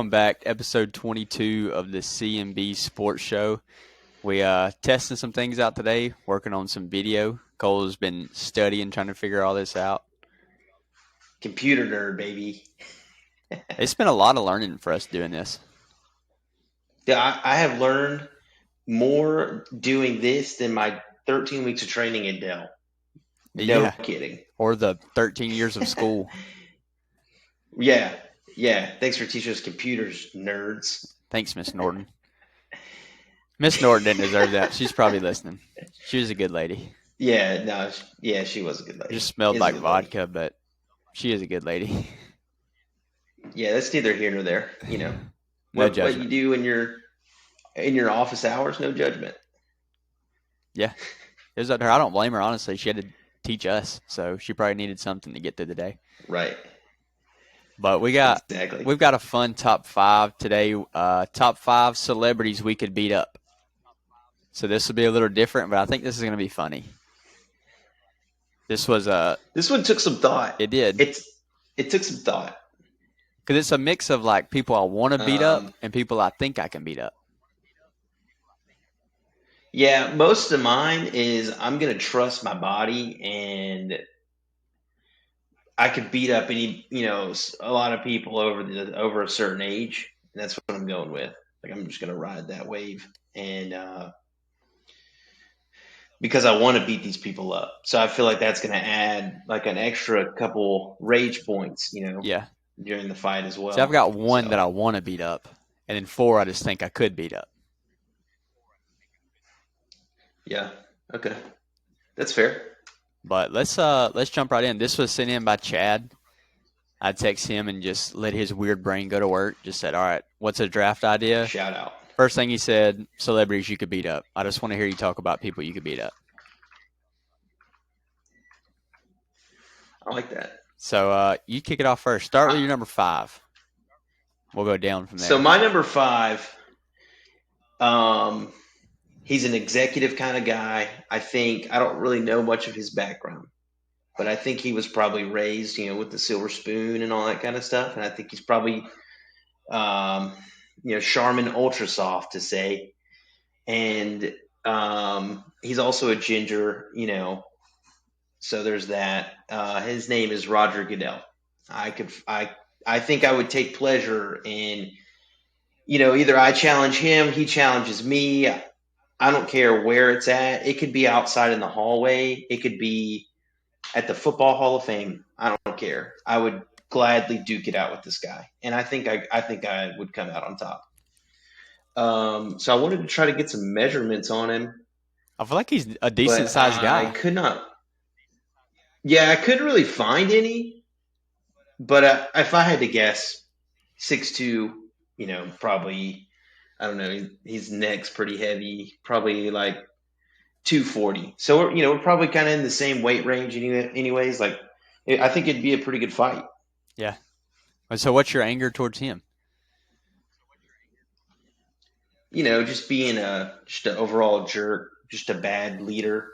Welcome back, episode 22 of the CMB Sports Show. We testing some things out today, working on some video. Cole has been studying, trying to figure all this out. Computer nerd, baby. It's been a lot of learning for us doing this. Yeah, I have learned more doing this than my 13 weeks of training in Dell. No kidding. Or the 13 years of school. Yeah. Thanks for teaching us computers, nerds. Thanks, Miss Norton. Miss Norton didn't deserve that. She's probably listening. She was a good lady. Yeah, no, she was a good lady. Just smelled like vodka, but she is a good lady. Yeah, that's neither here nor there. You know, what you do in your office hours, no judgment. Yeah, it was up to her. I don't blame her, honestly. She had to teach us, so she probably needed something to get through the day. Right. But we've got a fun top 5 today. Top 5 celebrities we could beat up. So this will be a little different, but I think this is going to be funny. This one took some thought. It did. It took some thought. Because it's a mix of like people I want to beat up and people I think I can beat up. Yeah, most of mine is I'm going to trust my body, and I could beat up a lot of people over a certain age. And that's what I'm going with. Like, I'm just going to ride that wave, and because I want to beat these people up. So I feel like that's going to add like an extra couple rage points, during the fight as well. See, I've got one that I want to beat up, and then 4 I just think I could beat up. Yeah. Okay. That's fair. But let's jump right in. This was sent in by Chad. I text him and just let his weird brain go to work. Just said, all right, what's a draft idea? Shout out. First thing he said, celebrities you could beat up. I just want to hear you talk about people you could beat up. I like that. So you kick it off first. Start with your number 5. We'll go down from there. So my number 5, he's an executive kind of guy. I don't really know much of his background, but I think he was probably raised, with the silver spoon and all that kind of stuff. And I think he's probably, Charmin Ultra Soft to say. And he's also a ginger, so there's that. His name is Roger Goodell. I think I would take pleasure in, either I challenge him, he challenges me. I don't care where it's at. It could be outside in the hallway. It could be at the Football Hall of Fame. I don't care. I would gladly duke it out with this guy, and I think I would come out on top. So I wanted to try to get some measurements on him. I feel like he's a decent sized guy. I could not. Yeah, I couldn't really find any, but if I had to guess, 6'2", probably. I don't know. His neck's pretty heavy, probably like 240. So we're probably kind of in the same weight range, anyways. Like, I think it'd be a pretty good fight. Yeah. So what's your anger towards him? Just being just an overall jerk, just a bad leader.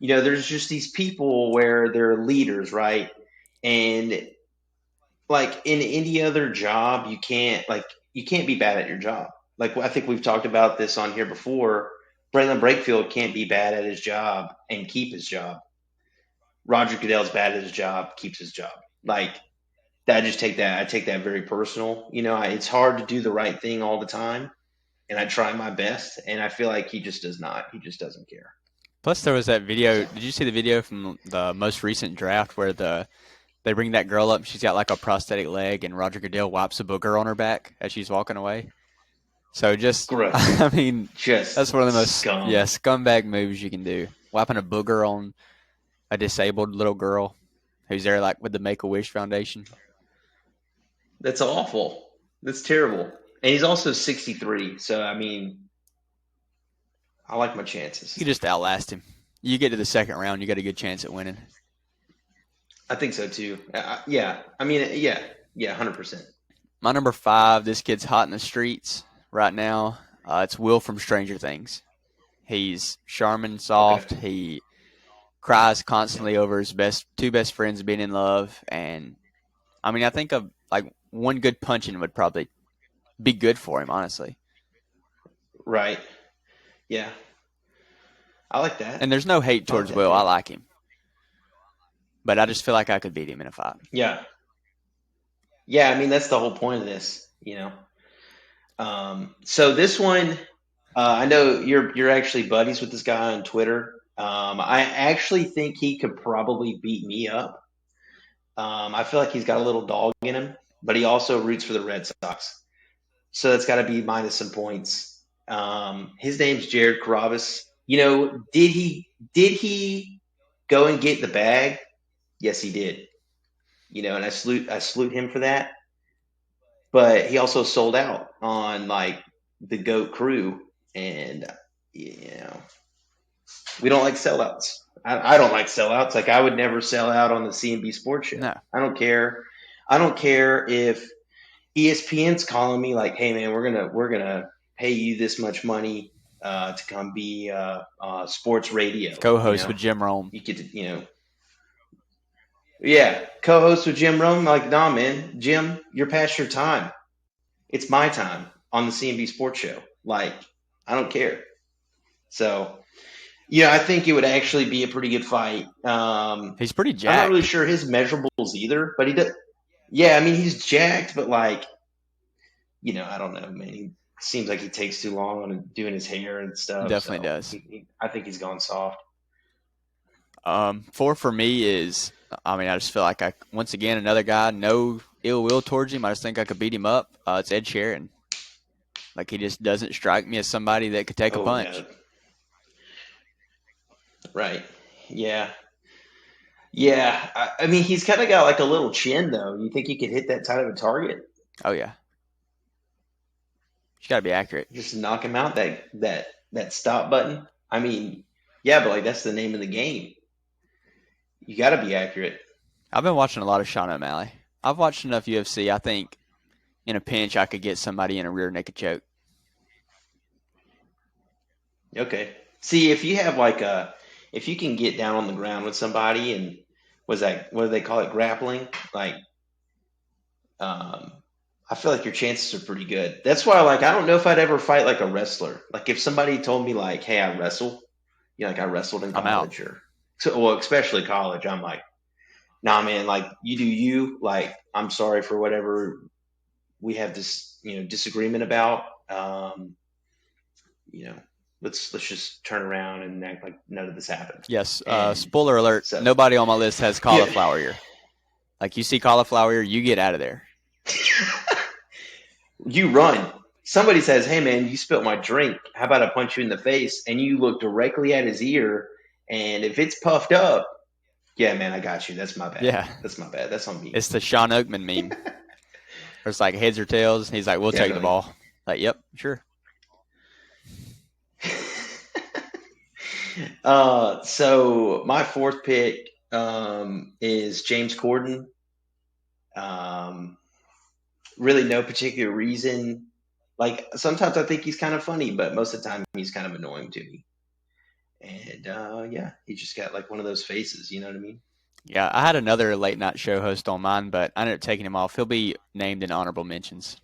There's just these people where they're leaders, right? And like in any other job, you can't be bad at your job. Like, I think we've talked about this on here before. Braylon Brakefield can't be bad at his job and keep his job. Roger Goodell's bad at his job, keeps his job. Like, I take that very personal. It's hard to do the right thing all the time, and I try my best, and I feel like he just does not. He just doesn't care. Plus, there was that video. Did you see the video from the most recent draft where they bring that girl up, and she's got like a prosthetic leg, and Roger Goodell wipes a booger on her back as she's walking away? So just, Correct. I mean, that's one of the most scumbag moves you can do. Wiping a booger on a disabled little girl who's there like with the Make-A-Wish Foundation. That's awful. That's terrible. And he's also 63. So, I mean, I like my chances. You can just outlast him. You get to the second round, you got a good chance at winning. I think so too. Yeah. I mean, yeah, 100%. My number 5, this kid's hot in the streets right now. It's Will from Stranger Things. He's Charmin soft. Okay. He cries constantly over his two best friends being in love. And I mean, I think of like one good punching would probably be good for him, honestly. Right. Yeah. I like that. And there's no hate towards Will. I like him. But I just feel like I could beat him in a fight. Yeah. Yeah, I mean, that's the whole point of this, So this one, I know you're actually buddies with this guy on Twitter. I actually think he could probably beat me up. I feel like he's got a little dog in him, but he also roots for the Red Sox. So that's got to be minus some points. His name's Jared Carrabis. Did he go and get the bag? Yes, he did. And I salute him for that. But he also sold out on like the GOAT crew, and we don't like sellouts. I don't like sellouts. Like I would never sell out on the CFB Sports Show. No. I don't care. I don't care if ESPN's calling me like, "Hey man, we're gonna pay you this much money to come be sports radio co-host with Jim Rome." You could, yeah, co-host with Jim Rome. Like, nah, man, Jim, you're past your time. It's my time on the CFB Sports Show. Like, I don't care. So, I think it would actually be a pretty good fight. He's pretty jacked. I'm not really sure his measurables either, but he does. Yeah, I mean, he's jacked, but like, I don't know, man. He seems like he takes too long on doing his hair and stuff. Definitely does. I think he's gone soft. 4 for me is, I just feel like once again, another guy, no ill will towards him. I just think I could beat him up. It's Ed Sheeran. Like, he just doesn't strike me as somebody that could take a punch. God. Right. Yeah. Yeah. I mean, he's kind of got like a little chin, though. You think he could hit that tight of a target? Oh, yeah. You got to be accurate. Just knock him out, that stop button. I mean, yeah, but like that's the name of the game. You got to be accurate. I've been watching a lot of Sean O'Malley. I've watched enough UFC. I think in a pinch I could get somebody in a rear naked choke. Okay. See, if you have if you can get down on the ground with somebody and what do they call it, grappling? Like, I feel like your chances are pretty good. That's why, like, I don't know if I'd ever fight like a wrestler. Like, if somebody told me like, "Hey, I wrestle," like I wrestled in college, well, especially college, I'm like, "Nah, man, like you do you. Like, I'm sorry for whatever we have this, disagreement about. Let's just turn around and act like none of this happened." Yes. Spoiler alert: nobody on my list has cauliflower ear. Like, you see cauliflower ear, you get out of there. You run. Somebody says, "Hey man, you spilt my drink. How about I punch you in the face?" And you look directly at his ear, and if it's puffed up, yeah, man, I got you. That's my bad. Yeah, that's my bad. That's on me. It's the Sean Oakman meme. It's like heads or tails. He's like, "We'll take the ball." Like, yep, sure. So my fourth pick is James Corden. Really no particular reason. Like, sometimes I think he's kind of funny, but most of the time he's kind of annoying to me. And yeah, he just got like one of those faces, you know what I mean? Yeah, I had another late night show host on mine, but I ended up taking him off. He'll be named in honorable mentions.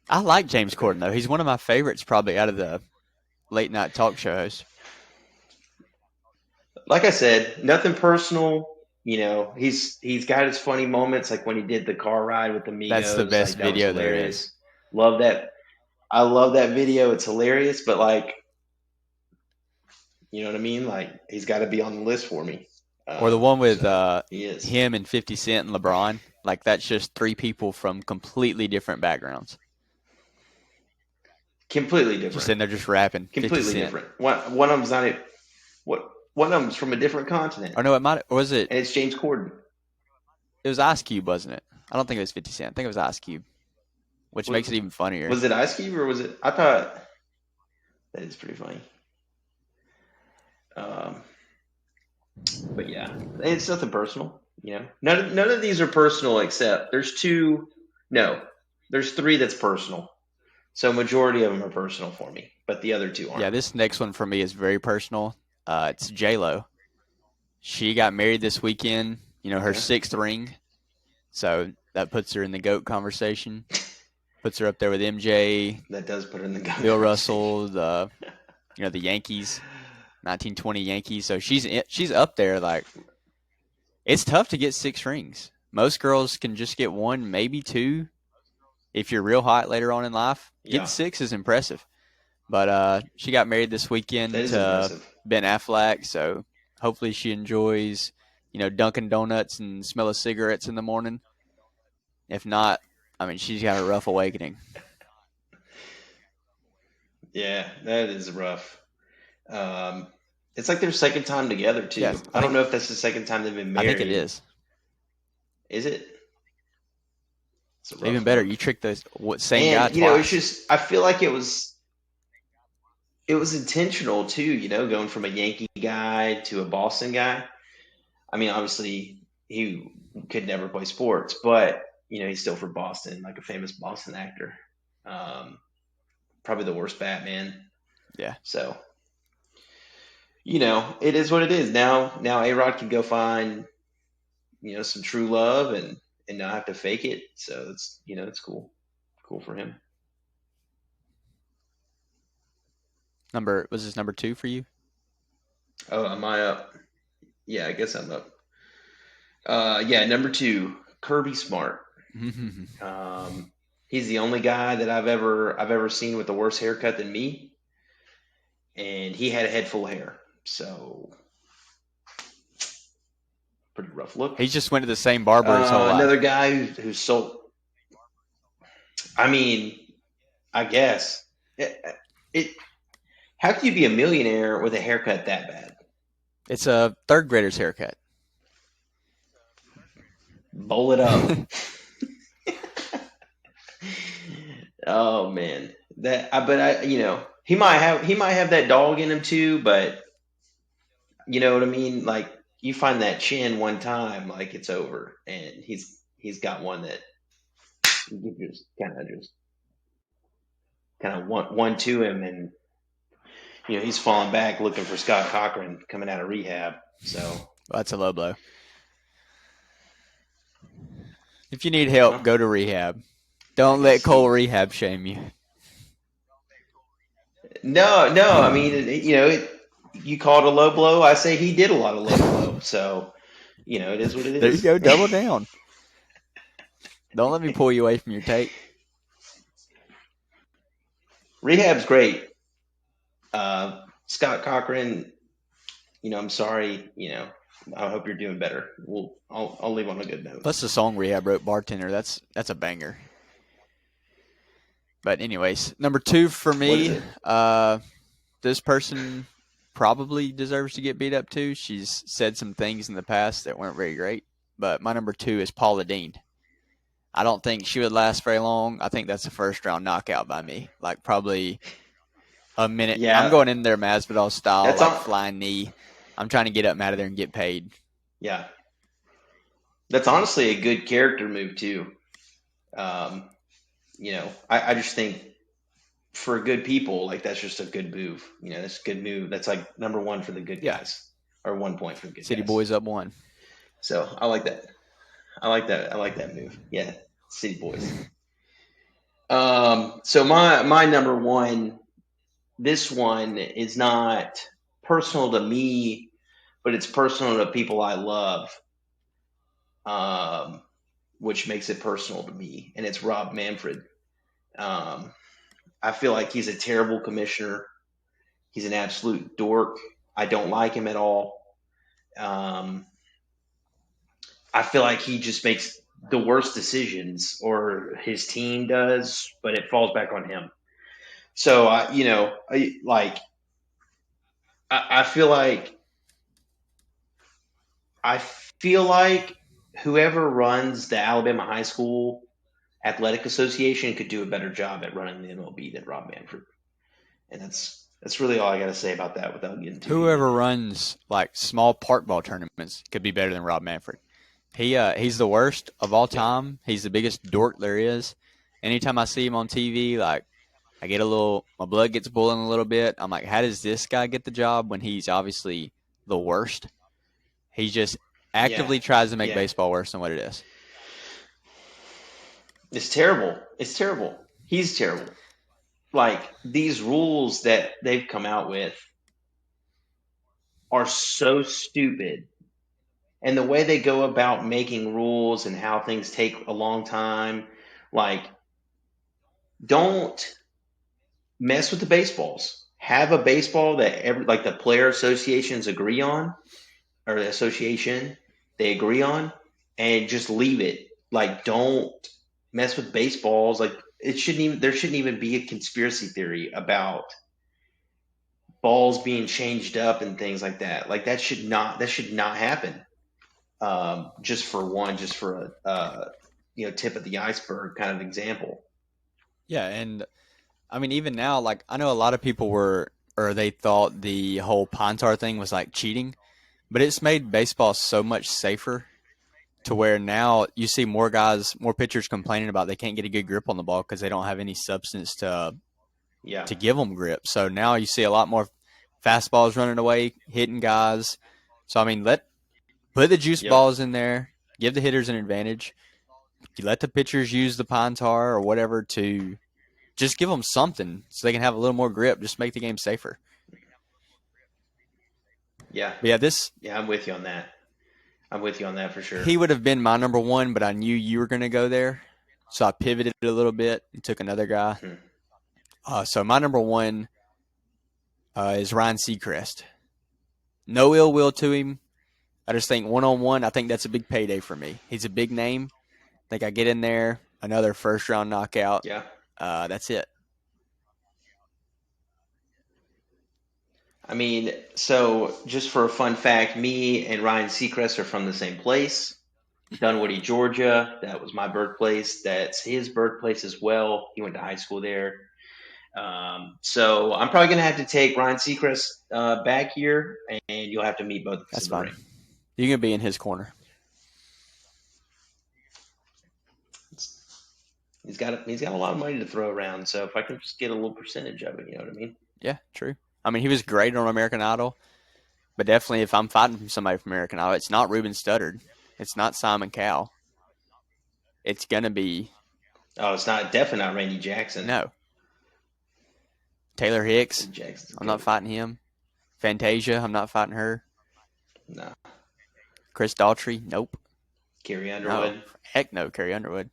I like James Corden, though. He's one of my favorites probably out of the late night talk show hosts. Like I said, nothing personal. He's got his funny moments, like when he did the car ride with the Migos. That's the best video there is. Love that. I love that video. It's hilarious, but like, you know what I mean? Like, he's got to be on the list for me. Or the one with him and 50 Cent and LeBron. Like, that's just 3 people from completely different backgrounds. Completely different. Just in there just rapping. Completely different. One of them's not it. One of them's from a different continent. Or no, was it? And it's James Corden. It was Ice Cube, wasn't it? I don't think it was 50 Cent. I think it was Ice Cube, which makes it even funnier. Was it Ice Cube or was it? I thought that is pretty funny. But yeah, it's nothing personal. None of these are personal except there's 2. No, there's 3 that's personal. So majority of them are personal for me, but the other 2 aren't. Yeah, this next one for me is very personal. It's J-Lo. She got married this weekend, her 6th ring. So that puts her in the GOAT conversation. Puts her up there with MJ. That does put her in the GOAT Bill Russell, the Yankees, 1920 Yankees. So she's up there. Like, it's tough to get 6 rings. Most girls can just get 1, maybe 2, if you're real hot later on in life. Getting 6 is impressive. But she got married this weekend to Ben Affleck, so hopefully she enjoys, Dunkin' Donuts and smell of cigarettes in the morning. If not, I mean, she's got a rough awakening. Yeah, that is rough. It's like their second time together, too. Yes, I don't know if that's the second time they've been married. I think it is. Is it? Even better, you tricked the same guy twice. It's just, I feel like it was intentional, too, going from a Yankee guy to a Boston guy. I mean, obviously, he could never play sports, but, he's still from Boston, like a famous Boston actor. Probably the worst Batman. Yeah. So, it is what it is. Now A-Rod can go find, some true love and not have to fake it. So it's, it's cool. Cool for him. Was this number 2 for you? Oh, am I up? Yeah, I guess I'm up. Yeah, number 2, Kirby Smart. He's the only guy that I've ever seen with a worse haircut than me, and he had a head full of hair. So pretty rough look. He just went to the same barber his whole life. Another guy who's sold. I mean, I guess how can you be a millionaire with a haircut that bad? It's a third grader's haircut. Bowl it up. Oh man, he might have that dog in him too, but you know what I mean. Like, you find that chin one time, like, it's over, and he's got one that you just kind of want one to him, and he's falling back looking for Scott Cochran coming out of rehab. So that's a low blow. If you need help, go to rehab. Don't let Cole rehab shame you. No. I mean, you call it a low blow. I say he did a lot of low blow. So, it is what it is. There you go. Double down. Don't let me pull you away from your tape. Rehab's great. Scott Cochran, I'm sorry. I hope you're doing better. I'll leave on a good note. That's the song Rehab wrote, Bartender. That's a banger. But anyways, number 2 for me, this person probably deserves to get beat up too. She's said some things in the past that weren't very great. But my number 2 is Paula Deen. I don't think she would last very long. I think that's a first-round knockout by me. Like, probably a minute. Yeah. I'm going in there Masvidal style, flying knee. I'm trying to get up out of there and get paid. Yeah. That's honestly a good character move too. I just think for good people, like, that's just a good move. That's a good move. That's like number 1 for the good guys, or 1 point for the good City guys. Boys up 1. So I like that. I like that move. Yeah, City Boys. So my number 1, this one is not personal to me, but it's personal to people I love, which makes it personal to me, and it's Rob Manfred. I feel like he's a terrible commissioner. He's an absolute dork. I don't like him at all. I feel like he just makes the worst decisions, or his team does, but it falls back on him. So, I feel like whoever runs the Alabama High School Athletic Association could do a better job at running the MLB than Rob Manfred. And that's really all I got to say about that without getting too Whoever runs, like, small park ball tournaments could be better than Rob Manfred. He's the worst of all time. He's the biggest dork there is. Anytime I see him on TV, like, I get my blood gets boiling a little bit. I'm like, how does this guy get the job when he's obviously the worst? He just actively tries to make baseball worse than what it is. It's terrible. He's terrible. Like, these rules that they've come out with are so stupid. And the way they go about making rules and how things take a long time, like, don't mess with the baseballs. Have a baseball that like the player associations agree on, or the association they agree on, and just leave it. Like, don't mess with baseballs. Like, there shouldn't even be a conspiracy theory about balls being changed up and things like that. Like, that should not happen. Just for a tip of the iceberg kind of example. Yeah, and I mean, even now, like I know a lot of people they thought the whole pine tar thing was like cheating, but it's made baseball so much safer to where now you see more pitchers complaining about they can't get a good grip on the ball because they don't have any substance Yeah. to give them grip. So now you see a lot more fastballs running away, hitting guys. So I mean, put the juice Yep. balls in there, give the hitters an advantage. You let the pitchers use the pine tar or whatever to just give them something so they can have a little more grip. Just make the game safer. Yeah. But yeah, this Yeah. I'm with you on that. I'm with you on that for sure. he would have been my number one, but I knew you were going to go there, so I pivoted a little bit and took another guy. So my number one is Ryan Seacrest. No ill will to him. I just think one-on-one, I think that's a big payday for me. He's a big name. I think I get in there, another first-round knockout. Yeah. That's it. I mean, so just for a fun fact, me and Ryan Seacrest are from the same place, Dunwoody, Georgia. That was my birthplace. That's his birthplace as well. He went to high school there. So I'm probably going to have to take Ryan Seacrest back here, and you'll have to meet both of us That's in the fine. ring. You're going to be in his corner. He's got a lot of money to throw around, so if I can just get a little percentage of it, you know what I mean? Yeah, true. I mean, he was great on American Idol, but definitely if I'm fighting somebody from American Idol, it's not Ruben Studdard. It's not Simon Cowell. It's going to be Oh, it's not definitely not Randy Jackson. no. Taylor Hicks, Randy Jackson's I'm not good. fighting him. Fantasia, I'm not fighting her. No. Chris Daughtry, nope. Carrie No, Underwood. heck no, Carrie Underwood.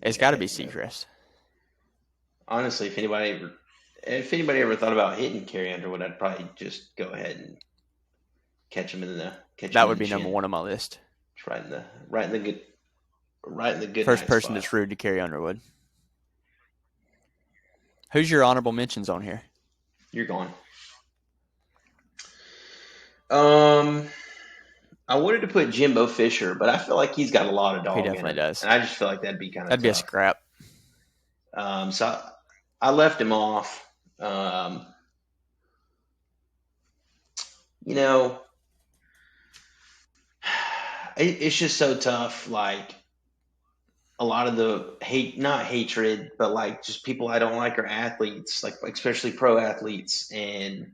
It's Yeah, got to be heck no. Seacrest. Honestly, if anybody ever thought about hitting Carrie Underwood, I'd probably just go ahead and catch him in the That would be number chin. one on my list. Just right in the good First night person spot. that's rude to Carrie Underwood. Who's your honorable mentions on here? You're gone. I wanted to put Jimbo Fisher, but I feel like he's got a lot of He dog in definitely him, does. and I just feel like that'd be kind of That'd be a tough. scrap. So I left him off. You know, it's just so tough. Like, a lot of the not hatred, but like just people I don't like are athletes, like especially pro athletes, and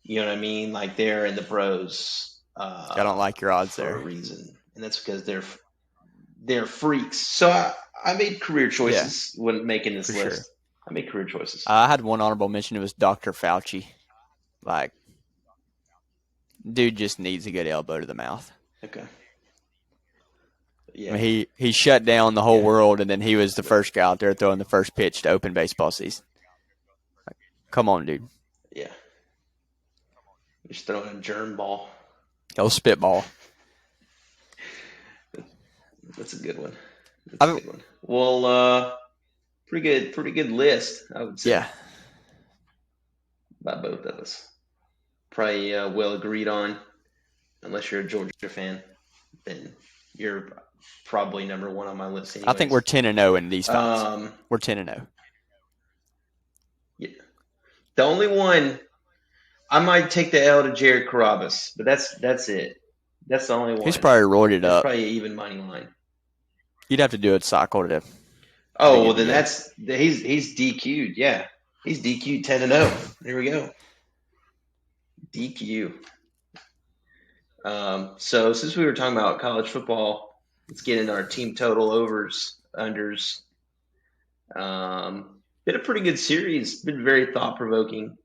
you know what I mean. Like, they're in the pros I don't like your odds for a there. reason, and that's because they're freaks. So I made career choices when making this for list. Sure. I made career choices. I had one honorable mention. It was Dr. Fauci. Like, dude just needs a good elbow to the mouth. Okay. Yeah. I mean, he shut down the whole world, and then he was the first guy out there throwing the first pitch to open baseball season. Like, come on, dude. Yeah. Just throwing a germ ball. Go spitball. That's a good one. That's a good one. Well, pretty good list, I would say. Yeah. By both of us. Probably well agreed on. Unless you're a Georgia fan, then you're probably number one on my list anyways. I think we're 10-0 in these fights. We're 10-0. Yeah. The only one, I might take the L to Jared Carabas, but that's it. That's the only one. He's probably roided up. Probably an even money line. You'd have to do a cycle to. Oh, well, then he's DQ'd. Yeah, he's DQ'd 10-0. There we go. DQ. So since we were talking about college football, let's get into our team total overs. unders. Been a pretty good series. Been very thought provoking.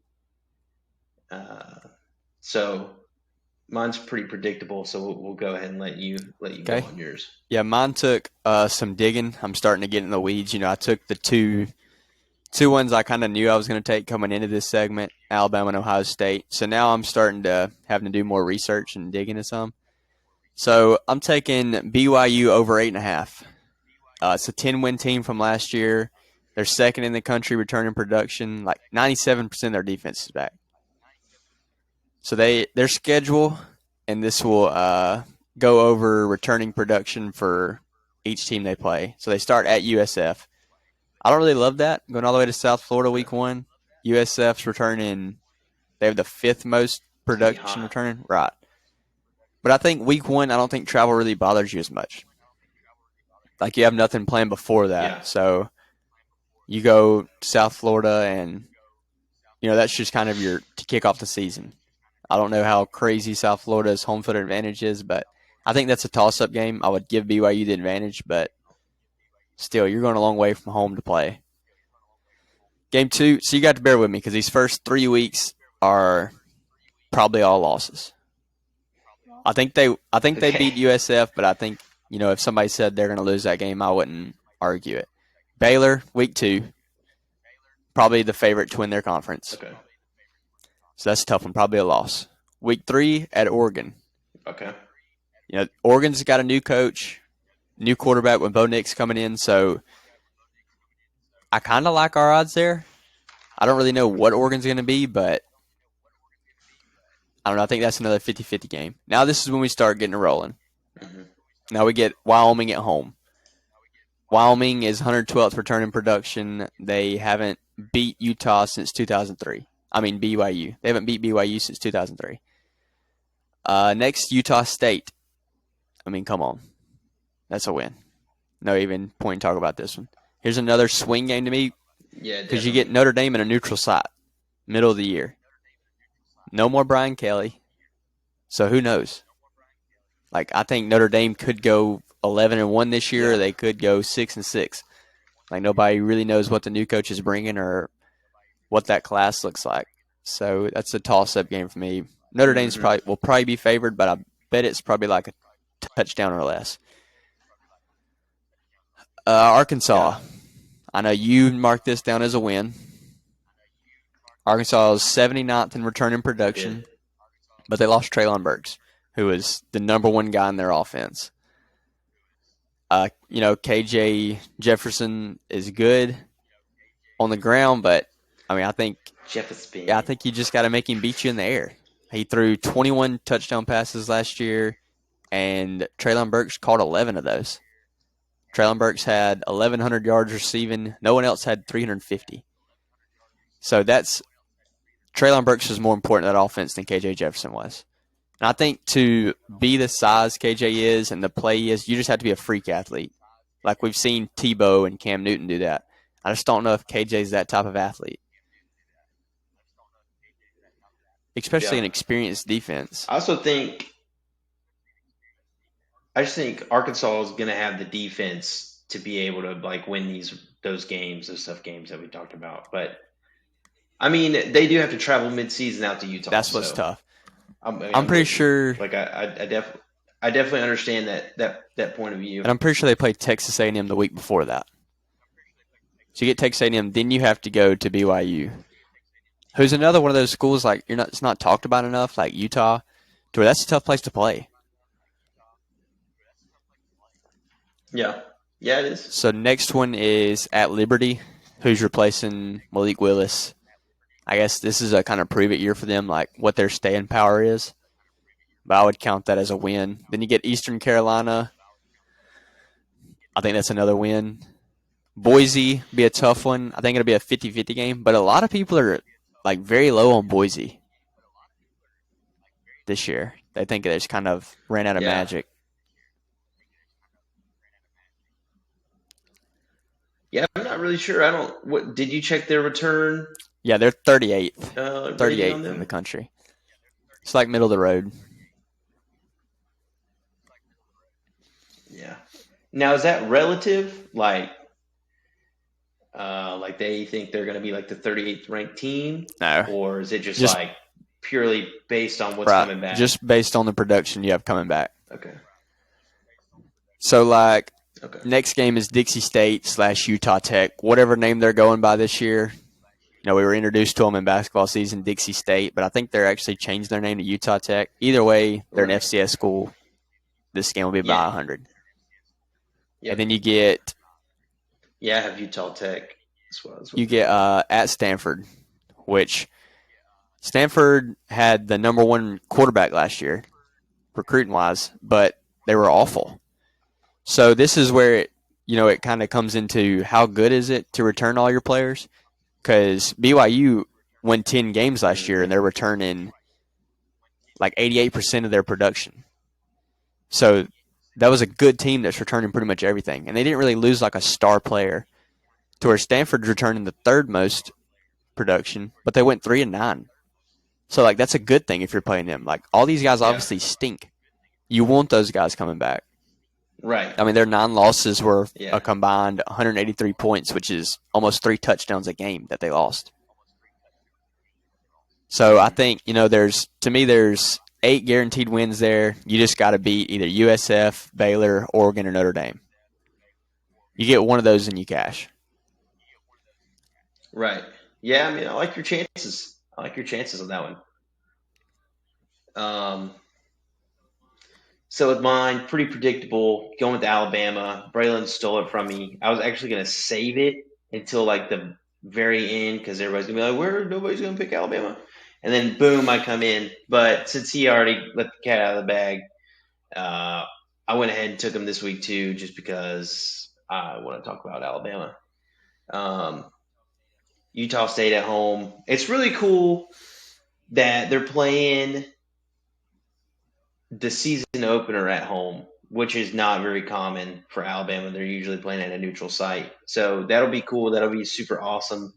So mine's pretty predictable. So we'll go ahead and let you go Okay. on yours. Yeah, mine took some digging. I'm starting to get in the weeds. I took the two ones I kind of knew I was going to take coming into this segment, Alabama and Ohio State. So now I'm starting to having to do more research and dig into some. So I'm taking BYU over 8.5. It's a 10-win team from last year. They're second in the country returning production. Like 97% of their defense is back. So their schedule, and this will go over returning production for each team they play. So they start at USF. I don't really love that, going all the way to South Florida week 1. USF's returning, they have the 5th most production returning. Right. But I think week 1, I don't think travel really bothers you as much. Like, you have nothing planned before that. Yeah. So you go to South Florida, and, that's just kind of to kick off the season. I don't know how crazy South Florida's home field advantage is, but I think that's a toss-up game. I would give BYU the advantage, but still, you're going a long way from home to play. Game 2, so you got to bear with me because these first 3 weeks are probably all losses. I think they beat USF, but I think, if somebody said they're going to lose that game, I wouldn't argue it. Baylor, week 2, probably the favorite to win their conference. Okay. So that's a tough one, probably a loss. Week 3 at Oregon. Okay. Oregon's got a new coach, new quarterback with Bo Nix coming in, so I kind of like our odds there. I don't really know what Oregon's going to be, but I don't know. I think that's another 50-50 game. Now this is when we start getting it rolling. Mm-hmm. Now we get Wyoming at home. Wyoming is 112th returning production. They haven't beat Utah since 2003. I mean BYU. They haven't beat BYU since 2003. Next, Utah State. I mean, come on. That's a win. No even point in talking about this one. Here's another swing game to me. Yeah, because you get Notre Dame in a neutral site, middle of the year. No more Brian Kelly. So who knows? Like, I think Notre Dame could go 11-1 this year, or they could go 6-6. Like, nobody really knows what the new coach is bringing or what that class looks like. So that's a toss-up game for me. Notre Dame's will probably be favored, but I bet it's probably like a touchdown or less. Arkansas. Yeah. I know you marked this down as a win. Arkansas is 79th in returning production, but they lost Braylon Burks, who is the number one guy in their offense. KJ Jefferson is good on the ground, but I think Jefferson. Yeah, I think you just got to make him beat you in the air. He threw 21 touchdown passes last year, and Braylon Burks caught 11 of those. Braylon Burks had 1,100 yards receiving. No one else had 350. So Braylon Burks was more important to that offense than KJ Jefferson was. And I think to be the size KJ is and the play he is, you just have to be a freak athlete. Like we've seen Tebow and Cam Newton do that. I just don't know if KJ's that type of athlete. Especially an experienced defense. I just think Arkansas is going to have the defense to be able to win those tough games that we talked about. But I mean, they do have to travel mid-season out to Utah. That's what's tough. I'm pretty sure. I definitely understand that point of view. And I'm pretty sure they played Texas A&M the week before that. So you get Texas A&M, then you have to go to BYU, who's another one of those schools it's not talked about enough, like Utah, to where that's a tough place to play. Yeah, it is. So next one is at Liberty, who's replacing Malik Willis. I guess this is a kind of prove-it year for them, like what their staying power is. But I would count that as a win. Then you get Eastern Carolina. I think that's another win. Boise be a tough one. I think it'll be a 50-50 game. But a lot of people are very low on Boise this year. They think they just kind of ran out of magic. Yeah, I'm not really sure. Did you check their return? Yeah, they're 38th. 38th in the country. It's like middle of the road. Yeah. Now, is that relative? Like they think they're going to be like the 38th ranked team, No, or is it just just like purely based on what's right, coming back? just based on the production you have coming back. Okay. So like Okay. next game is Dixie State / Utah Tech, whatever name they're going by this year. You know, we were introduced to them in basketball season, Dixie State, but I think they're actually changed their name to Utah Tech. Either way, they're an Right. FCS school. This game will be by Yeah. 100. Yep. And then you get Yeah, I have Utah Tech as well. at Stanford, which Stanford had the number one quarterback last year, recruiting wise, but they were awful. So this is where it kind of comes into how good is it to return all your players? Because BYU won 10 games last year and they're returning like 88% of their production. So that was a good team that's returning pretty much everything. And they didn't really lose like a star player to where Stanford's returning the third most production, but they went 3-9. So like that's a good thing if you're playing them. Like all these guys obviously stink. You want those guys coming back. Right. I mean, their 9 losses were Yeah. a combined 183 points, which is almost 3 touchdowns a game that they lost. So I think, there's 8 guaranteed wins there. You just got to beat either USF, Baylor, Oregon, or Notre Dame. You get one of those and you cash. Right. Yeah, I mean, I like your chances. I like your chances on that one. So with mine, pretty predictable. Going with Alabama. Braylon stole it from me. I was actually going to save it until like the very end because everybody's going to be like, where? Nobody's going to pick Alabama. And then boom, I come in. But since he already let the cat out of the bag, I went ahead and took him this week too, just because I want to talk about Alabama. Utah State at home. It's really cool that they're playing the season opener at home, which is not very common for Alabama. They're usually playing at a neutral site. So that'll be cool. That'll be super awesome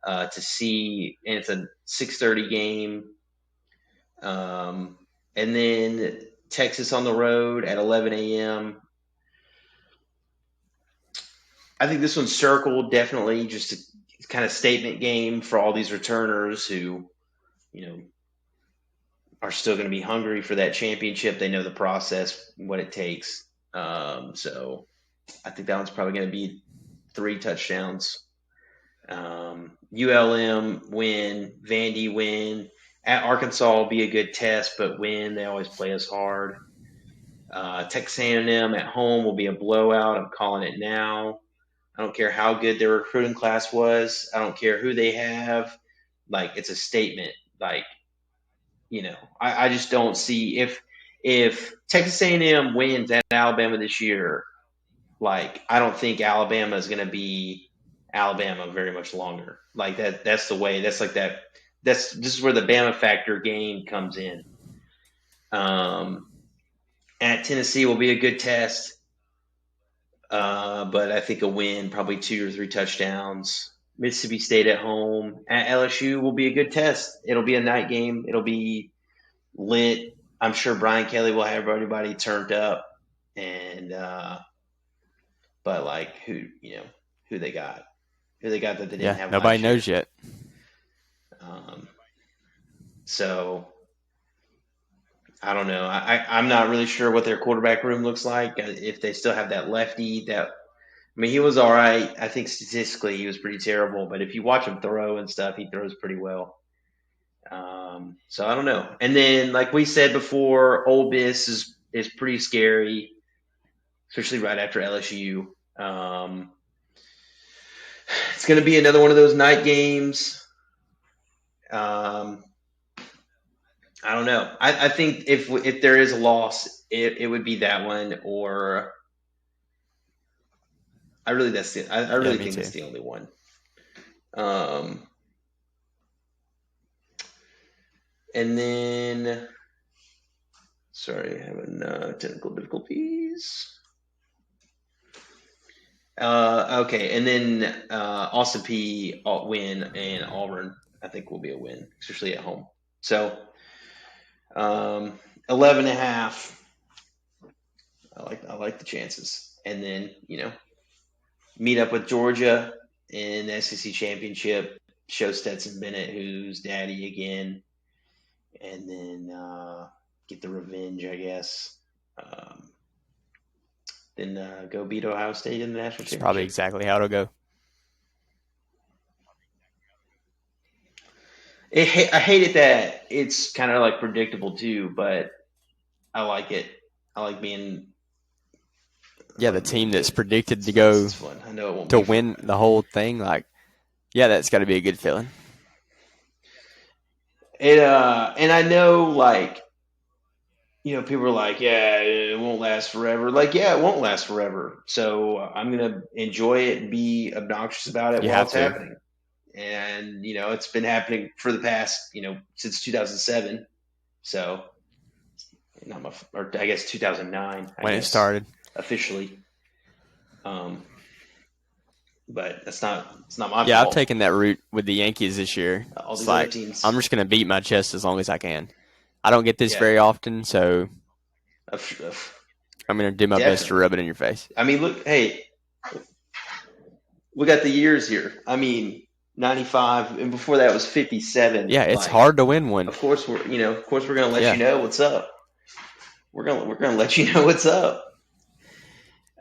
to see. And it's a 6:30 game. And then Texas on the road at 11 a.m. I think this one's circled, definitely just a kind of statement game for all these returners who, are still going to be hungry for that championship. They know the process, what it takes. So I think that one's probably going to be 3 touchdowns. ULM win, Vandy win. At Arkansas will be a good test, but win. They always play us hard. Texas A&M at home will be a blowout. I'm calling it now. I don't care how good their recruiting class was. I don't care who they have. Like, it's a statement. Like, I just don't see if Texas A&M wins at Alabama this year, like I don't think Alabama is going to be Alabama very much longer. Like that's the way. That's like that. This is where the Bama factor game comes in. At Tennessee will be a good test, but I think a win, probably 2 or 3 touchdowns. Mississippi State at home at LSU will be a good test. It'll be a night game. It'll be lit. I'm sure Brian Kelly will have everybody turned up, and but like who they got that they didn't have. Nobody last knows year. yet. So I don't know. I'm not really sure what their quarterback room looks like. If they still have that lefty, he was all right. I think statistically he was pretty terrible, but if you watch him throw and stuff, he throws pretty well. So I don't know. And then, like we said before, Ole Miss is pretty scary, especially right after LSU. It's going to be another one of those night games. I don't know. I think if there is a loss, it would be that one, or I really that's it. I really think that's the only one. And then, sorry, having technical difficulties. Okay, and then Austin P win and Auburn I think will be a win, especially at home. So 11.5. I like the chances. and then meet up with Georgia in the SEC championship. Show Stetson Bennett who's daddy again, and then get the revenge, I guess. Then go beat Ohio State in the national championship. Probably exactly how it'll go. I hate it that it's kind of like predictable too, but I like it. I like being. The team that's predicted to go it's fun. I know it won't to win the whole thing. That's got to be a good feeling. And I know people are like, yeah, it won't last forever. It won't last forever. So I'm gonna enjoy it and be obnoxious about it while it's happening. And it's been happening for the past since 2007. So or I guess 2009 when it started officially. But it's not my fault. I've taken that route with the Yankees this year. All these other teams. I'm just gonna beat my chest as long as I can. I don't get this very often, so I'm gonna do my best to rub it in your face. I mean, look, hey, we got the years here. I mean, 95, and before that was 57. Yeah, it's hard to win one. Of course, we're gonna let you know what's up. We're gonna let you know what's up.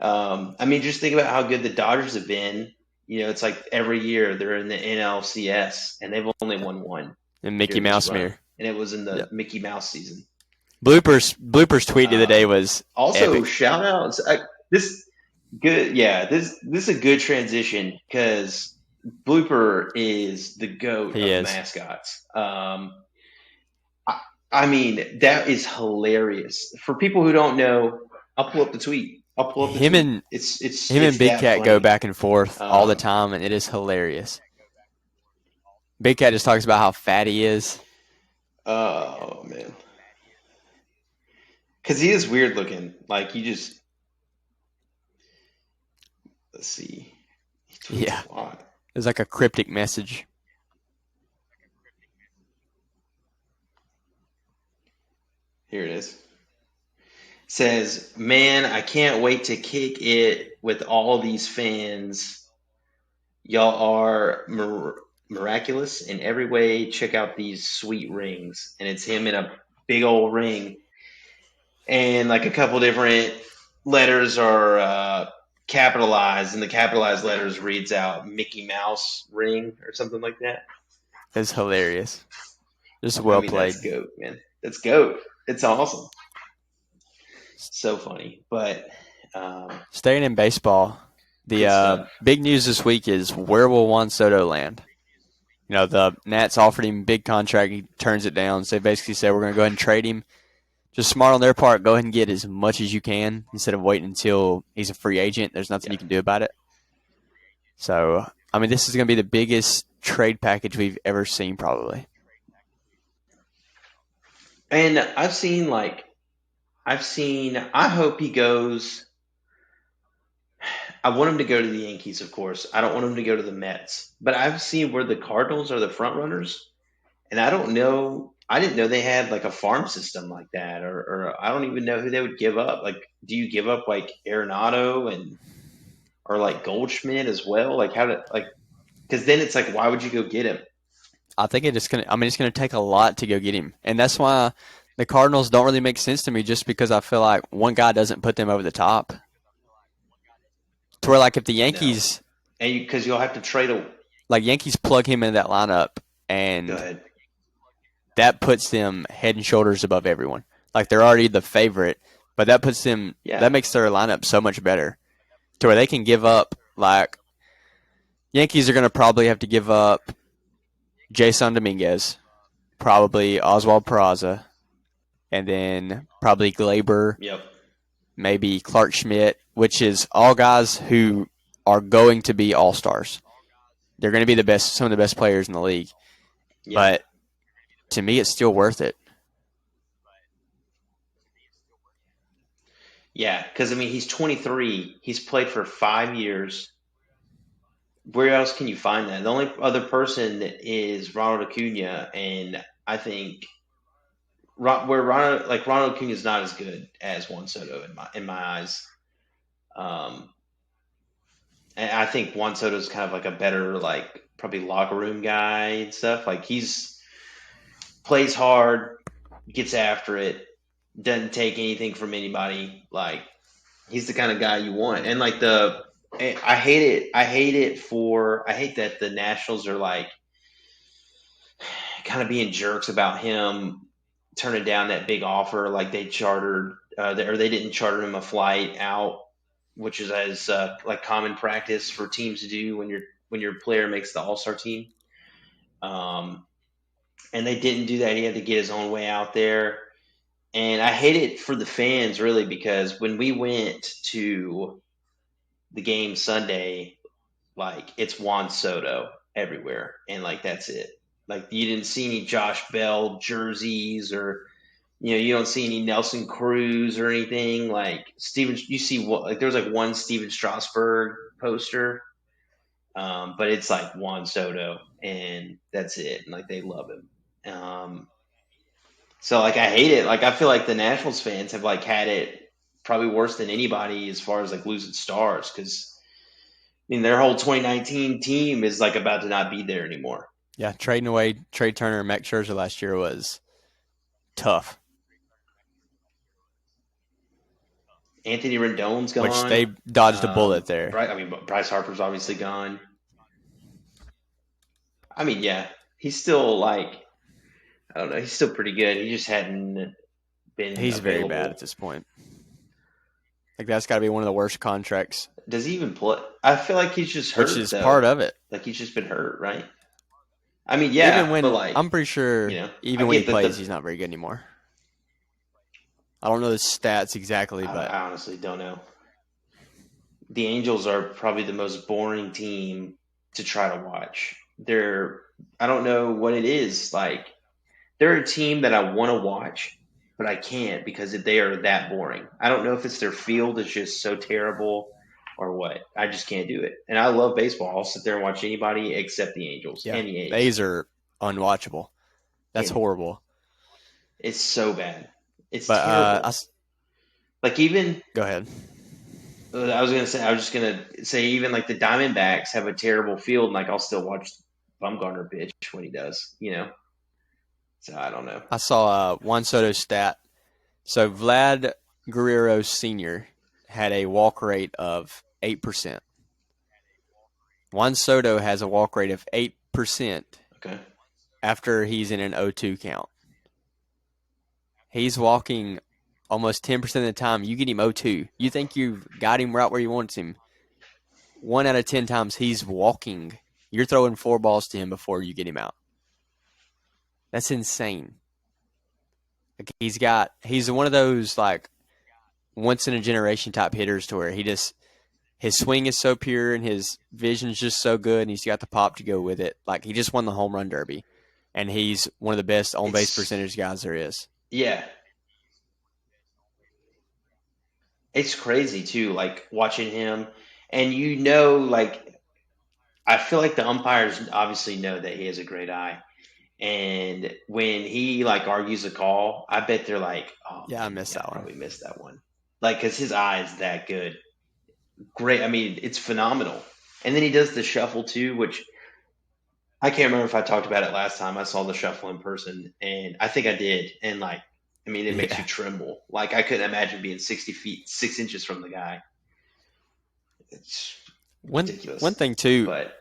I mean, just think about how good the Dodgers have been. It's like every year they're in the NLCS, and they've only won one. And Mickey Mouse mirror. And it was in the Mickey Mouse season. Bloopers tweet of the day was also epic. Shout outs. This is a good transition because Blooper is the GOAT of mascots. I mean, that is hilarious. For people who don't know, I'll pull up the tweet. Him and Big Cat go back and forth all the time, and it is hilarious. Big Cat just talks about how fat he is. Oh man, because he is weird looking. Like let's see. Yeah, it's like a cryptic message. Here it is. Says, man, I can't wait to kick it with all these fans. Y'all are miraculous in every way. Check out these sweet rings. And it's him in a big old ring. And a couple different letters are capitalized. And the capitalized letters reads out Mickey Mouse ring or something like that. That's hilarious. Just well played. That's GOAT, man. That's GOAT. It's awesome. So funny. But staying in baseball, the big news this week is where will Juan Soto land? The Nats offered him a big contract. He turns it down. So they basically said, we're going to go ahead and trade him. Just smart on their part. Go ahead and get as much as you can instead of waiting until he's a free agent. There's nothing you can do about it. So, I mean, this is going to be the biggest trade package we've ever seen probably. And I've seen, I hope he goes. I want him to go to the Yankees, of course. I don't want him to go to the Mets. But I've seen where the Cardinals are the front runners. And I don't know. I didn't know they had a farm system like that. Or I don't even know who they would give up. Do you give up Arenado or Goldschmidt as well? Because then it's why would you go get him? I think it's going to take a lot to go get him. And that's why the Cardinals don't really make sense to me, just because I feel like one guy doesn't put them over the top. To where, if the Yankees... No. And because you'll have to trade Yankees plug him in that lineup, and that puts them head and shoulders above everyone. They're already the favorite, but that puts them... That makes their lineup so much better. To where they can give up, Yankees are going to probably have to give up Jason Dominguez, probably Oswald Peraza, and then probably Glaber, maybe Clark Schmidt, which is all guys who are going to be all-stars. They're going to be some of the best players in the league. But to me, it's still worth it. Yeah, because, he's 23. He's played for 5 years. Where else can you find that? The only other person is Ronald Acuna, and I think Ronald Acuna is not as good as Juan Soto in my eyes. Um, and I think Juan Soto's kind of like a better, like probably locker room guy and stuff. Like he's plays hard, gets after it, doesn't take anything from anybody. Like he's the kind of guy you want. And like I hate it. I hate that the Nationals are like kind of being jerks about him turning down that big offer. Like they chartered, or they didn't charter him a flight out, which is as like common practice for teams to do when your player makes the All Star team. And they didn't do that. He had to get his own way out there. And I hate it for the fans, really, because when we went to the game Sunday, like it's Juan Soto everywhere, and like that's it. Like you didn't see any Josh Bell jerseys, or you don't see any Nelson Cruz or anything. Like Steven, you see what? Like there was like one Steven Strasburg poster, but it's like Juan Soto, and that's it. And like they love him. So like I hate it. Like I feel like the Nationals fans have like had it probably worse than anybody as far as like losing stars, because I mean their whole 2019 team is like about to not be there anymore. Yeah, trading away Trey Turner and Max Scherzer last year was tough. Anthony Rendon's gone. Which they dodged a bullet there. Bryce Harper's obviously gone. I mean, yeah, he's still like, I don't know, he's still pretty good. He just hadn't been. He's available. very bad at this point. Like that's got to be one of the worst contracts. Does he even play? I feel like he's just hurt. Which is part of it. Like he's just been hurt, right? I mean, yeah, even when, but like I'm pretty sure even when he plays, he's not very good anymore. I don't know the stats exactly, but I honestly don't know. The Angels are probably the most boring team to try to watch. I don't know what it is. Like they're a team that I want to watch, but I can't because they are that boring. I don't know if it's their field is just so terrible or what. I just can't do it. And I love baseball. I'll sit there and watch anybody except the Angels. Yeah, and the A's. A's are unwatchable. That's horrible. It's so bad. It's terrible. Like even go ahead. I was just gonna say even like the Diamondbacks have a terrible field, and like I'll still watch Bumgarner pitch when he does. So I don't know. I saw Juan Soto's stat. So Vlad Guerrero Sr. had a walk rate of 8%. Juan Soto has a walk rate of 8%. Okay. After he's in an 0-2 count. He's walking almost 10% of the time. You get him 0-2. You think you've got him right where you want him. 1 out of 10 times he's walking. You're throwing 4 balls to him before you get him out. That's insane. Like he's one of those like once in a generation type hitters to where his swing is so pure and his vision is just so good and he's got the pop to go with it. Like he just won the home run derby and he's one of the best on base percentage guys there is. Yeah. It's crazy too, like watching him and like I feel like the umpires obviously know that he has a great eye. And when he like argues a call, I bet they're like, "Oh, yeah, I missed that one. Probably missed that one." Like, because his eye is that good. Great. I mean, it's phenomenal. And then he does the shuffle too, which I can't remember if I talked about it last time. I saw the shuffle in person, and I think I did. And like, I mean, it makes you tremble. Like, I couldn't imagine being 60 feet 6 inches from the guy. It's ridiculous. One thing too, but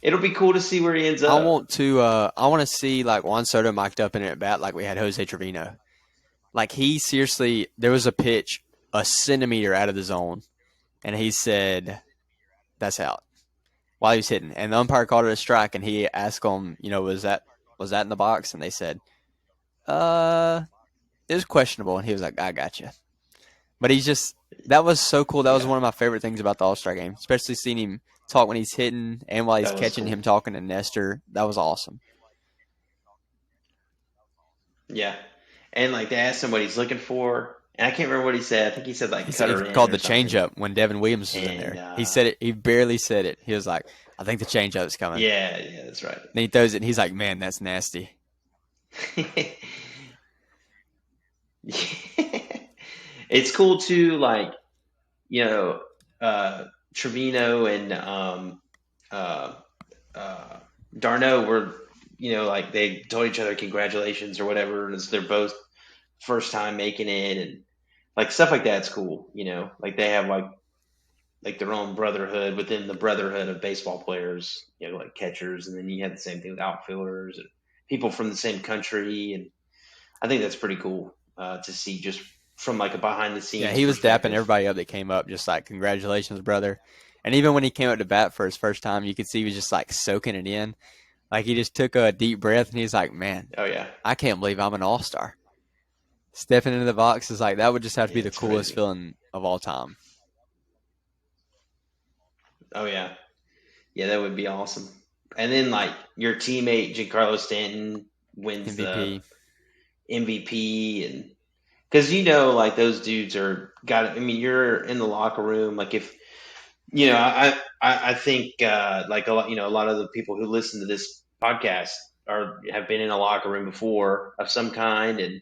it'll be cool to see where he ends up. I want to see like Juan Soto mic'd up in an at bat like we had Jose Trevino. Like he seriously, there was a pitch a centimeter out of the zone, and he said, "That's out." While he was hitting, and the umpire called it a strike, and he asked them, was that in the box? And they said, it was questionable, and he was like, "I got you." But that was so cool. That was one of my favorite things about the All-Star game, especially seeing him talk when he's hitting and while he's catching, him talking to Nestor. That was awesome. Yeah. And like they asked him what he's looking for, and I can't remember what he said. I think he said like he called the changeup when Devin Williams was in there. He said it. He barely said it. He was like, "I think the changeup's coming." Yeah, that's right. Then he throws it, and he's like, "Man, that's nasty." It's cool too, like Trevino and uh, uh, Darno were, like they told each other congratulations or whatever, and they're both first time making it, and like stuff like that's cool. Like they have like their own brotherhood within the brotherhood of baseball players. Like catchers, and then you have the same thing with outfielders and people from the same country, and I think that's pretty cool to see just from like a behind the Yeah, scenes he was dapping perspective. everybody up that came up, just like, congratulations, brother. And even when he came up to bat for his first time, you could see he was just like soaking it in. Like he just took a deep breath and he's like, man, Oh yeah, I can't believe I'm an all-star. Stepping into the box is like, that would just have to yeah, be the it's coolest crazy. feeling of all time. Oh yeah, that would be awesome. And then like your teammate Giancarlo Stanton wins the MVP. MVP, and because like those dudes are got. I mean, you're in the locker room. Like if I think like a lot of the people who listen to this podcast have been in a locker room before of some kind and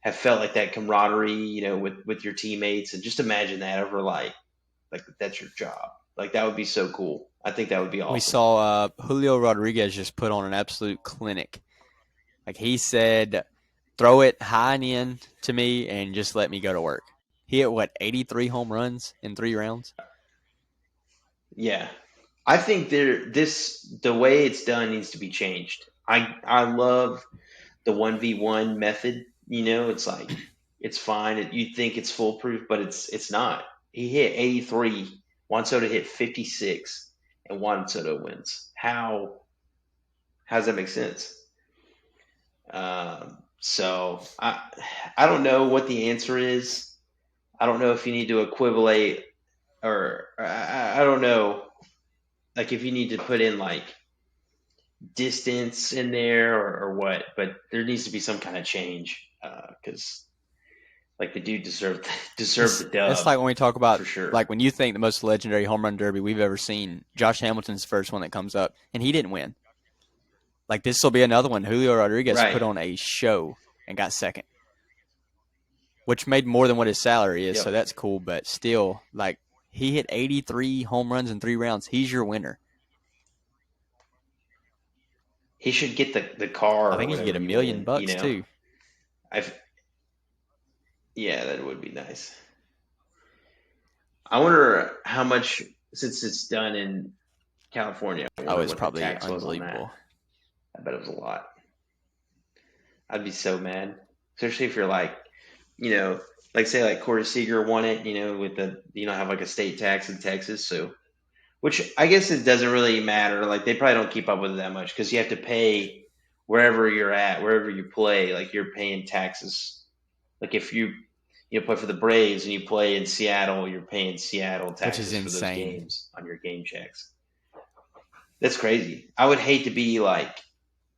have felt like that camaraderie, with your teammates, and just imagine that over like that's your job. Like that would be so cool. I think that would be We awesome. saw Julio Rodriguez just put on an absolute clinic. Like he said, throw it high and in to me and just let me go to work. He hit, what, 83 home runs in 3 rounds? Yeah, I think the way it's done needs to be changed. I love the 1v1 method. It's like it's fine. You think it's foolproof, but it's not. He hit 83. Juan Soto hit 56, and Juan Soto wins. How does that make sense? So I don't know what the answer is. I don't know if you need to equivalate, or I don't know, like if you need to put in like distance in there, or what, but there needs to be some kind of change because like the dude deserved the It's dub like when we talk about, for sure. like when you think the most legendary home run derby we've ever seen, Josh Hamilton's first one that comes up, and he didn't win. Like this will be another one. Julio Rodriguez put Right. on a show and got second, which made more than what his salary is, so Yep. that's cool. But still, like he hit 83 home runs in 3 rounds. He's your winner. He should get the I car or think he could get whatever a you million win. bucks too. I've Yeah, that would be nice. I wonder how much, since it's done in California. I Oh, wonder it's what the probably tax was on that. unbelievable. I bet it was a lot. I'd be so mad, especially if you're like, you know, like say like Corey Seager won it, with the have like a state tax in Texas, so which I guess it doesn't really matter. Like they probably don't keep up with it that much because you have to pay wherever you're at, wherever you play. Like you're paying taxes. Like if you play for the Braves and you play in Seattle, you're paying Seattle Which is taxes for those insane. games on your game checks. That's crazy. I would hate to be like,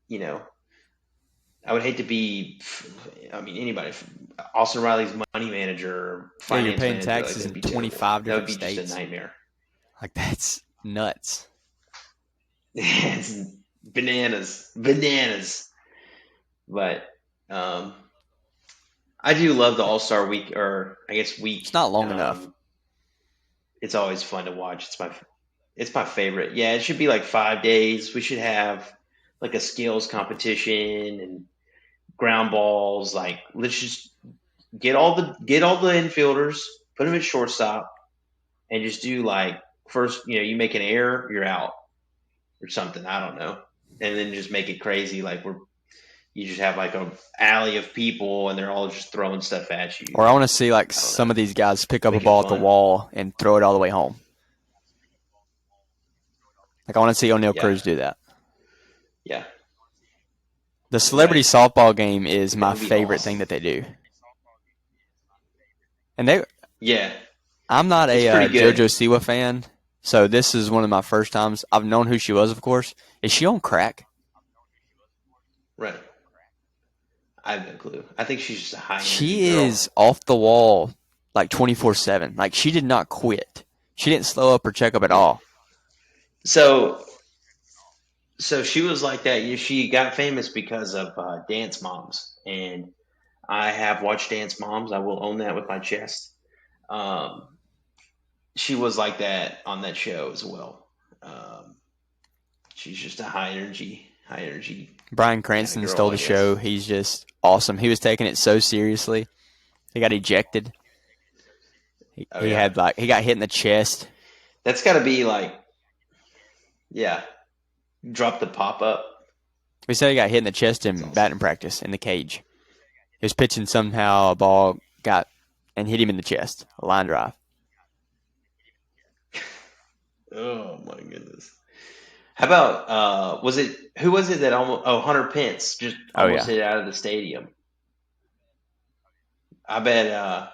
you know, I would hate to be. I mean, anybody. Austin Riley's money manager or Yeah, you're finance paying manager, like taxes that'd in be terrible. 25 That would different be just a states. nightmare. Like that's nuts. It's bananas. But um, I do love the All Star week, or I guess week. It's not long enough. It's always fun to watch. It's my favorite. Yeah, it should be like 5 days. We should have like a skills competition and ground balls. Like let's just get all the infielders, put them at shortstop, and just do like first. You make an error, you're out or something. I don't know, and then just make it crazy. Like you just have like a alley of people, and they're all just throwing stuff at you. Or I want to see like I don't some know. of these guys pick up a Make it ball at the fun. wall and throw it all the way home. Like I want to see O'Neal Yeah, Cruz do that. yeah, The celebrity right. softball game is That my would be favorite thing awesome. that they do. And Yeah, I'm not it's a pretty JoJo good. Siwa fan, so this is one of my first times. I've known who she was, of course. Is she on crack? Right. I have no clue. I think she's just a high energy She girl. is off the wall like 24/7. Like she did not quit. She didn't slow up or check up at Yeah. all. So she was like that. She got famous because of Dance Moms, and I have watched Dance Moms. I will own that with my chest. Um, she was like that on that show as well. She's just a high energy Bryan kind of Cranston girl, stole I the guess. show. He's just awesome. He was taking it so seriously. He got ejected. Oh He yeah, got hit in the chest. that's got to be like, yeah, drop the pop up. We said he got hit in the chest in That's awesome. batting practice in the cage. He was pitching somehow. A ball got and hit him in the chest. A line drive. Oh my goodness. How about who was it that almost Hunter Pence just Oh almost yeah. hit it out of the stadium? I bet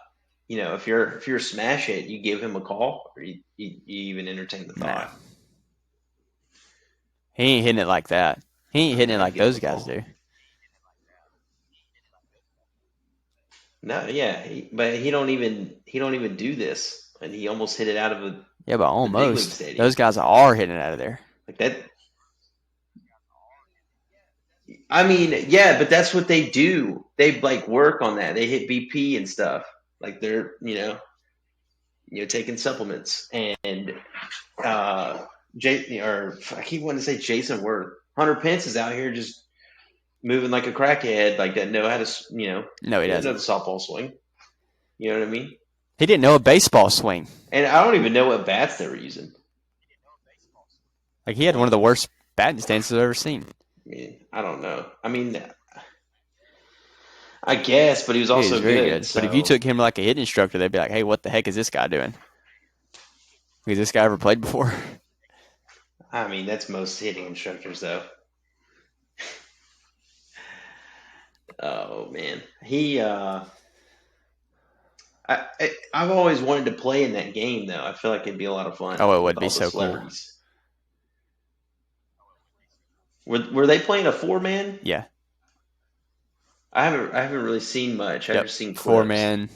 if you're a smash hit, you give him a call or you even entertain the Nah. thought. He ain't hitting it like that. He ain't hitting it I'd like give him those a guys call. do. No, yeah, but he don't even do this, and he almost hit it out of Yeah, but the big league almost. stadium. Those guys are hitting it out of there. Like that. I mean, yeah, but that's what they do. They like work on that. They hit BP and stuff. Like they're taking supplements and I keep wanting to say Jason Worth. Hunter Pence is out here just moving like a crackhead, like that know how to No, he know the doesn't. softball swing. You know what I mean? He didn't know a baseball swing. And I don't even know what bats they were using. Like he had one of the worst batting stances I've ever seen. I mean, I don't know. I mean, I guess, but he was He also was very good. good. So But if you took him like a hitting instructor, they'd be like, "Hey, what the heck is this guy doing? Has this guy ever played before?" I mean, that's most hitting instructors, though. Oh man, I've always wanted to play in that game, though. I feel like it'd be a lot of fun Oh, it with would be all the so cool. celebrities. Were they playing a 4-man? Yeah. I haven't really seen much. I've Yep. just seen clips. 4-man.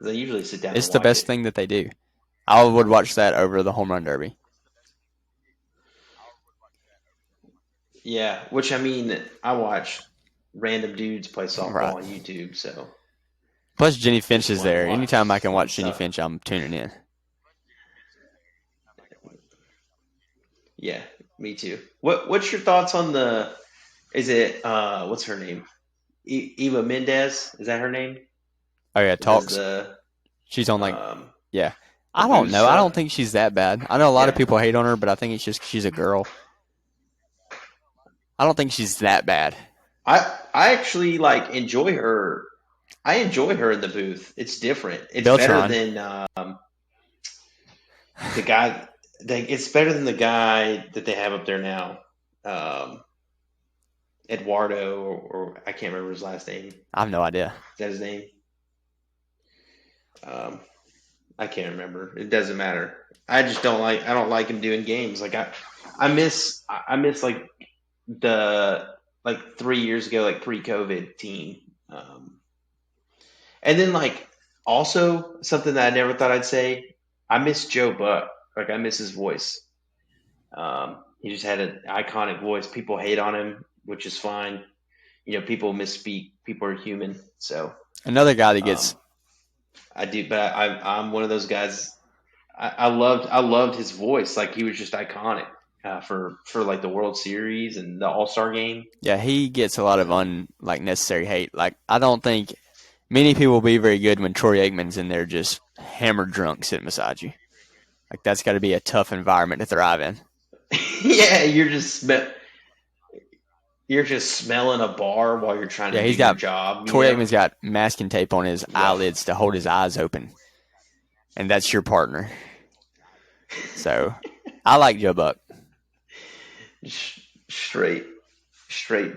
They usually sit down. It's and the watch best it. thing that they do. I would watch that over the home run derby. Yeah, which I mean, I watch random dudes play softball Right. on YouTube. So Plus, Jenny Finch is wanna there. watch Anytime I can fun watch Jenny stuff. Finch, I'm tuning in. Yeah, me too. What's your thoughts on the? Is it what's her name? Eva Mendes, is that her name? Oh yeah, That does talks. She's on like yeah. the I don't boost know. I don't stuff. think she's that bad. I know a lot of Yeah. people hate on her, but I think it's just 'cause she's a girl. I don't think she's that bad. I actually like enjoy her. I enjoy her in the booth. It's different. It's Beltran. better than the guy. It's better than the guy that they have up there now, Eduardo, or I can't remember his last name. I have no idea. Is that his name? I can't remember. It doesn't matter. I just don't like. I don't like him doing games. Like I miss like the 3 years ago, like pre-COVID team. And then like also something that I never thought I'd say. I miss Joe Buck. Like I miss his voice. He just had an iconic voice. People hate on him, which is fine. People misspeak. People are human. So Another guy that gets I do, but I'm one of those guys. I loved his voice. Like he was just iconic for like the World Series and the All-Star game. yeah, he gets a lot of necessary hate. Like I don't think many people will be very good when Troy Aikman's in there just hammered drunk sitting beside you. Like that's got to be a tough environment to thrive in. Yeah, you're just smelling a bar while you're trying to do your job. Troy Aikman's got masking tape on his eyelids to hold his eyes open, and that's your partner. So, I like Joe Buck. Straight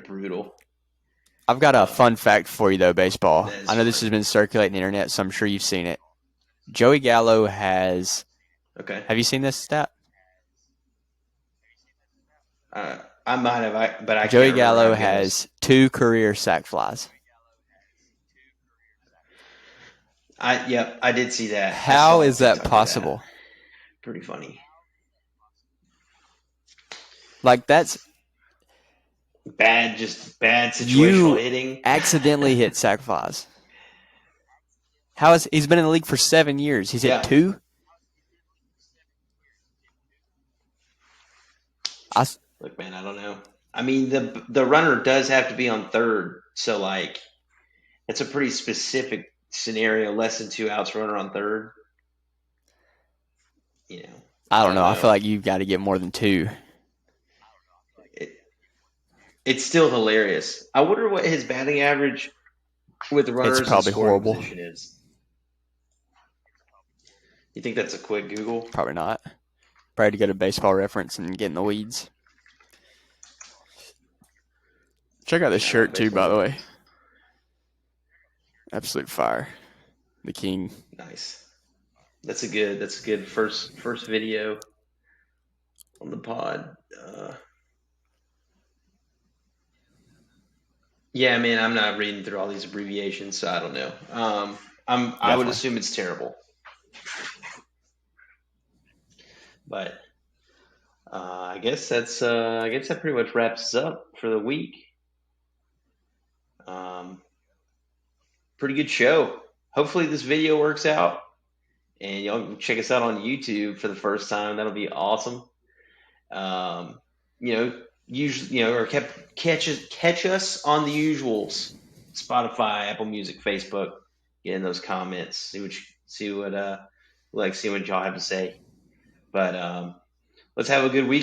brutal. I've got a fun fact for you though, baseball. I know this fun. has been circulating the internet, so I'm sure you've seen it. Joey Gallo has. Okay. Have you seen this stat? I might have, but I Joey can't Gallo remember. has 2 career sac flies. I did see that. How is that possible? Pretty funny. Like that's bad situational hitting. Accidentally hit sac flies. He's been in the league for 7 years. He's hit 2? Look, man, I don't know. I mean, the runner does have to be on third, so like it's a pretty specific scenario. Less than 2 outs, runner on third. You know, I don't know. I feel like you've got to get more than 2. It's still hilarious. I wonder what his batting average with runners It's probably in scoring horrible. position is. You think that's a quick Google? Probably not. Probably to go to Baseball Reference and get in the weeds. Check out this shirt too, by the way. Absolute fire. The King. Nice. That's a good first video on the pod. Yeah, man, I'm not reading through all these abbreviations, so I don't know. I would assume it's terrible, but I guess that pretty much wraps us up for the week. Pretty good show. Hopefully this video works out, and y'all check us out on YouTube for the first time. That'll be awesome. Usually, or catch us on the usuals: Spotify, Apple Music, Facebook. Get in those comments. See what y'all have to say. But let's have a good week.